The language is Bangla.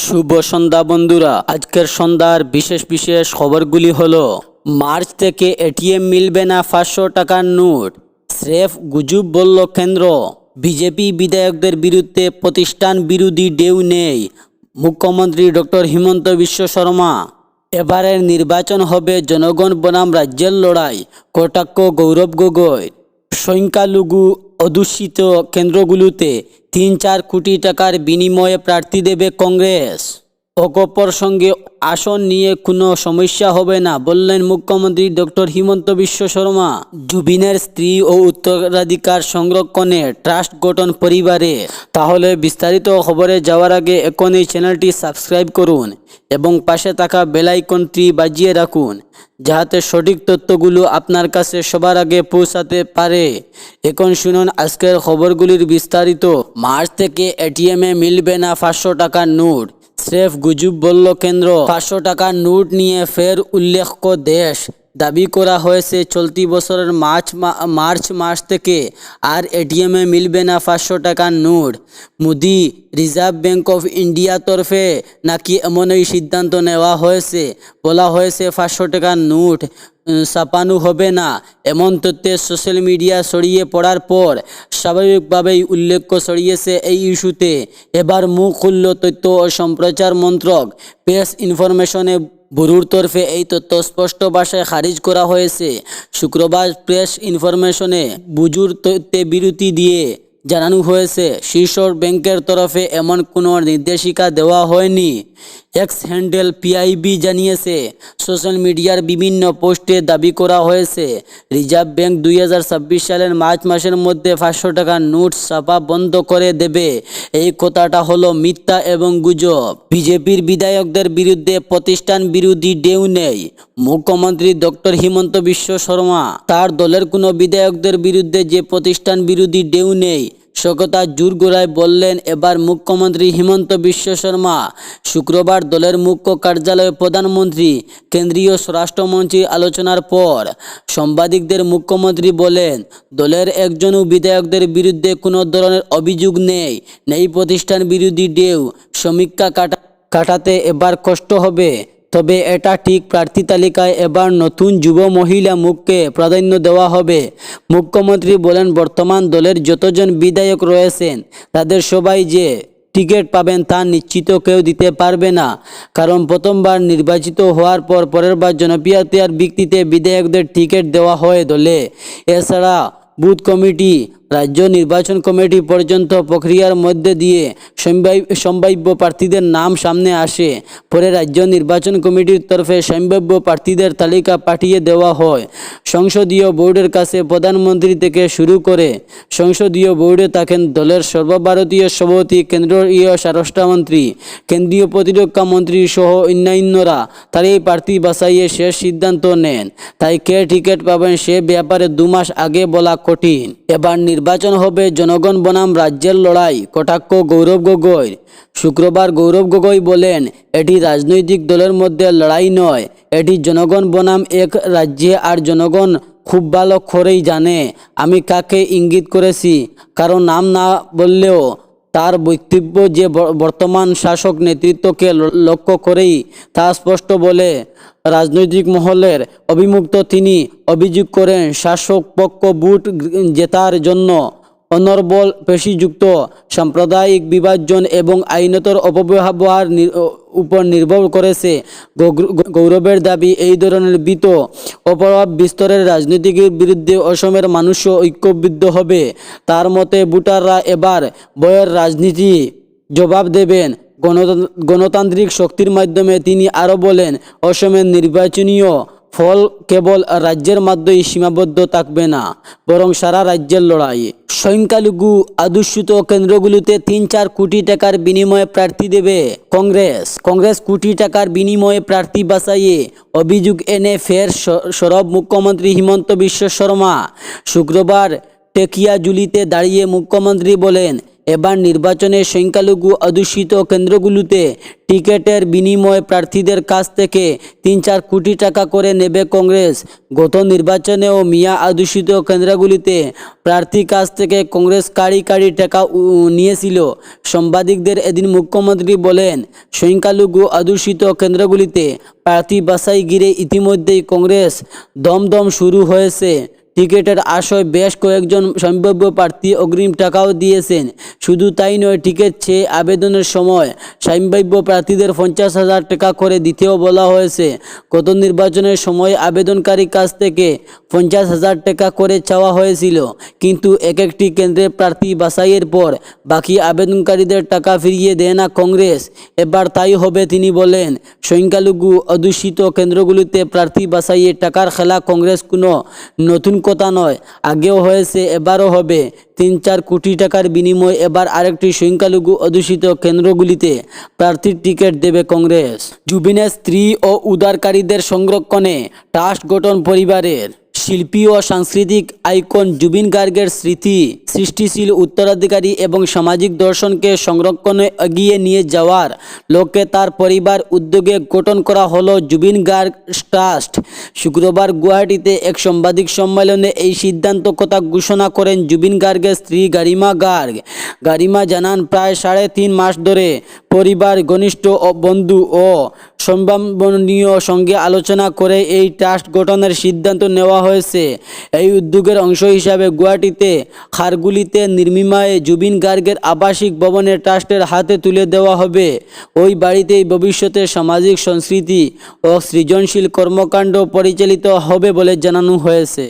শুভ সন্ধ্যা বন্ধুরা, আজকের সন্ধ্যার বিশেষ বিশেষ খবরগুলি হলো: মার্চ থেকে এটিএম মিলবে না 500 টাকার নোট, স্রেফ গুজব বলল কেন্দ্র। বিজেপি বিধায়কদের বিরুদ্ধে প্রতিষ্ঠান বিরোধী ঢেউ নেই, মুখ্যমন্ত্রী ডক্টর হিমন্ত বিশ্ব শর্মা। এবারের নির্বাচন হবে জনগণ বনাম রাজ্যের লড়াই, কটাক্ষ গৌরব গগৈ। সংখ্যালঘু অধ্যুষিত কেন্দ্রগুলোতে 3-4 কোটি টাকার বিনিময়ে প্রার্থী দেবে কংগ্রেস। অগপর সঙ্গে আসন নিয়ে কোনো সমস্যা হবে না বললেন মুখ্যমন্ত্রী ডক্টর হিমন্ত বিশ্ব শর্মা। জুবিনের স্ত্রী ও উত্তরাধিকার সংরক্ষণে ট্রাস্ট গঠন পরিবারে। তাহলে বিস্তারিত খবরে যাওয়ার আগে এখনই চ্যানেলটি সাবস্ক্রাইব করুন এবং পাশে থাকা বেল আইকনটি বাজিয়ে রাখুন, যাতে সঠিক তথ্যগুলো আপনার কাছে সবার আগে পৌঁছাতে পারে। এখন শুনুন আজকের খবরগুলির বিস্তারিত। মার্চ থেকে এটিএমে মিলবে না 500 টাকার নোট, স্রেফ গুজব বলল কেন্দ্র। 500 টাকার নোট নিয়ে ফের উল্লেখ্য দেশ। দাবি করা হয়েছে চলতি বছরের মার্চ মাস থেকে আর এটিএমে মিলবে না 500 টাকার note. Modi reserve bank of India তরফে নাকি এমনই সিদ্ধান্ত নেওয়া হয়েছে। বলা হয়েছে 500 টাকার নোট ছাপানো হবে না। এমন তথ্যে সোশ্যাল মিডিয়া ছড়িয়ে পড়ার পর স্বাভাবিকভাবেই উল্লেখ ছড়িয়েছে এই ইস্যুতে। এবার মুখ খুলল তথ্য ও সম্প্রচার মন্ত্রক। প্রেস ইনফরমেশনে ব্যুরোর তরফে এই তথ্য স্পষ্ট ভাষায় খারিজ করা হয়েছে। শুক্রবার প্রেস ইনফরমেশনে ব্যুরোর তথ্যে বিরতি দিয়ে জানানো হয়েছে, শীর্ষ ব্যাংকের তরফে এমন কোনো নির্দেশিকা দেওয়া হয়নি। এক্স হ্যান্ডেল পিআইবি জানিয়েছে, সোশ্যাল মিডিয়ার বিভিন্ন পোস্টে দাবি করা হয়েছে রিজার্ভ ব্যাংক 2026 সালের মার্চ মাসের মধ্যে 500 টাকার নোট ছাপা বন্ধ করে দেবে। এই কথাটা হলো মিথ্যা এবং গুজব। বিজেপির বিধায়কদের বিরুদ্ধে প্রতিষ্ঠান বিরোধী ঢেউ নেই, মুখ্যমন্ত্রী ডক্টর হিমন্ত বিশ্ব শর্মা। তার দলের কোনো বিধায়কদের বিরুদ্ধে যে প্রতিষ্ঠান বিরোধী ঢেউ নেই সে কথা জোর গলায় বললেন এবার মুখ্যমন্ত্রী হিমন্ত বিশ্ব শর্মা। শুক্রবার দলের মুখ্য কার্যালয়ে প্রধানমন্ত্রী, কেন্দ্রীয় স্বরাষ্ট্রমন্ত্রী আলোচনার পর সাংবাদিকদের মুখ্যমন্ত্রী বলেন, দলের একজনও বিধায়কদের বিরুদ্ধে কোনো ধরনের অভিযোগ নেই প্রতিষ্ঠান বিরোধী ঢেউ। সমীক্ষা কাটাতে এবার কষ্ট হবে, তবে এটা ঠিক প্রার্থী তালিকায় এবার নতুন যুব মহিলা মুখকে প্রাধান্য দেওয়া হবে। মুখ্যমন্ত্রী বলেন, বর্তমান দলের যতজন বিধায়ক রয়েছেন তাদের সবাই যে টিকিট পাবেন তা নিশ্চিত কেউ দিতে পারবে না, কারণ প্রথমবার নির্বাচিত হওয়ার পর পরের বার জনপ্রিয়তার ভিত্তিতে বিধায়কদের টিকিট দেওয়া হয় দলে। এছাড়া বুথ কমিটি, রাজ্য নির্বাচন কমিটি পর্যন্ত প্রক্রিয়ার মধ্যে দিয়ে সম্ভাব্য প্রার্থীদের নাম সামনে আসে। পরে রাজ্য নির্বাচন কমিটির তরফে সম্ভাব্য প্রার্থীদের তালিকা পাঠিয়ে দেওয়া হয় সংসদীয় বোর্ডের কাছে। প্রধানমন্ত্রী থেকে শুরু করে সংসদীয় বোর্ডে থাকেন দলের সর্বভারতীয় সভাপতি, কেন্দ্রীয় স্বরাষ্ট্রমন্ত্রী, কেন্দ্রীয় প্রতিরক্ষা মন্ত্রী সহ অন্যান্যরা। তারাই প্রার্থী বাছাইয়ে শেষ সিদ্ধান্ত নেন। তাই কে টিকিট পাবেন সে ব্যাপারে 2 মাস আগে বলা কঠিন। এবার নির্বাচন হবে জনগণ বনাম রাজ্যের লড়াই, কটাক্ষ গৌরব গগৈ। শুক্রবার গৌরব গগৈ বলেন, এটি রাজনৈতিক দলের মধ্যে লড়াই নয়, এটি জনগণ বনাম এক রাজ্যে। আর জনগণ খুব ভালো করেই জানে আমি কাকে ইঙ্গিত করেছি, কারণ নাম না বললেও তার বক্তব্য যে বর্তমান শাসক নেতৃত্বকে লক্ষ্য করেই তা স্পষ্ট বলে রাজনৈতিক মহলের অভিমুক্ত। তিনি অভিযোগ করেন, শাসক পক্ষ ভোট জেতার জন্য অনর্বল পেশিযুক্ত সাম্প্রদায়িক বিভাজন এবং আইনতর অপব্যবহার উপর নির্ভর করেছে। গৌরবের দাবি, এই ধরনের ভীত অপরাধ বিস্তরের রাজনীতির বিরুদ্ধে অসমের মানুষও ঐক্যবদ্ধ হবে। তার মতে ভোটাররা এবার ভয়ের রাজনীতি জবাব দেবেন গণতান্ত্রিক শক্তির মাধ্যমে। তিনি আরও বলেন, অসমের নির্বাচনীয় ফল কেবল রাজ্যের মাধ্যমেই সীমাবদ্ধ থাকবে না, বরং সারা রাজ্যের লড়াই। সংখ্যালঘু অধ্যুষিত কেন্দ্রগুলোতে 3-4 কোটি টাকার বিনিময়ে প্রার্থী দেবে কংগ্রেস কোটি টাকার বিনিময়ে প্রার্থী বাছাইয়ে অভিযোগ এনে ফের সরব মুখ্যমন্ত্রী হিমন্ত বিশ্ব শর্মা। শুক্রবার টেকিয়াজুলিতে দাঁড়িয়ে মুখ্যমন্ত্রী বলেন, এবার নির্বাচনে সংখ্যালঘু অধ্যুষিত কেন্দ্রগুলোতে টিকেটের বিনিময়ে প্রার্থীদের কাছ থেকে 3-4 কোটি টাকা করে নেবে কংগ্রেস। গত নির্বাচনেও মিয়া অধ্যুষিত কেন্দ্রগুলিতে প্রার্থীর কাছ থেকে কংগ্রেস কাড়ি কাড়ি টাকা নিয়েছিল। সাংবাদিকদের এদিন মুখ্যমন্ত্রী বলেন, সংখ্যালঘু অধ্যুষিত কেন্দ্রগুলিতে প্রার্থী বাছাই ঘিরে ইতিমধ্যেই কংগ্রেস দমদম শুরু হয়েছে। টিকেটের আশায় বেশ কয়েকজন সম্ভাব্য প্রার্থী অগ্রিম টাকাও দিয়েছেন। শুধু তাই নয়, টিকিট চেয়ে আবেদনের সময় সম্ভাব্য প্রার্থীদের 50,000 টাকা করে দিতেও বলা হয়েছে। গত নির্বাচনের সময় আবেদনকারীর কাছ থেকে 50,000 টাকা করে চাওয়া হয়েছিল, কিন্তু একটি কেন্দ্রে প্রার্থী বাছাইয়ের পর বাকি আবেদনকারীদের টাকা ফিরিয়ে দেয় না কংগ্রেস। এবার তাই হবে তিনি বলেন। সংখ্যালঘু অধ্যুষিত কেন্দ্রগুলিতে প্রার্থী বাছাইয়ে টাকার খেলা কংগ্রেস কোনো নতুন কথা নয়, আগেও হয়েছে, এবারও হবে। 3-4 কোটি টাকার বিনিময়ে এবার আরেকটি সংখ্যালঘু অধ্যুষিত কেন্দ্রগুলিতে প্রার্থীর টিকিট দেবে কংগ্রেস। জুবিনের স্ত্রী ও উদ্ধারকারীদের সংরক্ষণে ট্রাস্ট গঠন পরিবারের। শিল্পী ও সাংস্কৃতিক আইকন জুবিন গার্গের স্মৃতি, সৃষ্টিশীল উত্তরাধিকারী এবং সামাজিক দর্শনকে সংরক্ষণে এগিয়ে নিয়ে যাওয়ার লক্ষ্যে তার পরিবার উদ্যোগে গঠন করা হলো জুবিন গার্গ ট্রাস্ট। শুক্রবার গুয়াহাটিতে এক সাংবাদিক সম্মেলনে এই সিদ্ধান্ত কথা ঘোষণা করেন জুবিন গার্গের স্ত্রী গারিমা গার্গ। গারিমা জানান, প্রায় 3.5 মাস ধরে পরিবার, ঘনিষ্ঠ ও বন্ধু ও সম্ভাবনীয় সঙ্গে আলোচনা করে এই ট্রাস্ট গঠনের সিদ্ধান্ত নেওয়া হয়েছে। এই উদ্যোগের অংশ হিসাবে গুয়াহাটিতে খারগুলিতে নির্মীমায় জুবিন গার্গের আবাসিক ভবনে ট্রাস্টের হাতে তুলে দেওয়া হবে। ওই বাড়িতেই ভবিষ্যতে সামাজিক সংস্কৃতি ও সৃজনশীল কর্মকাণ্ড পরিচালিত হবে বলে জানানো হয়েছে।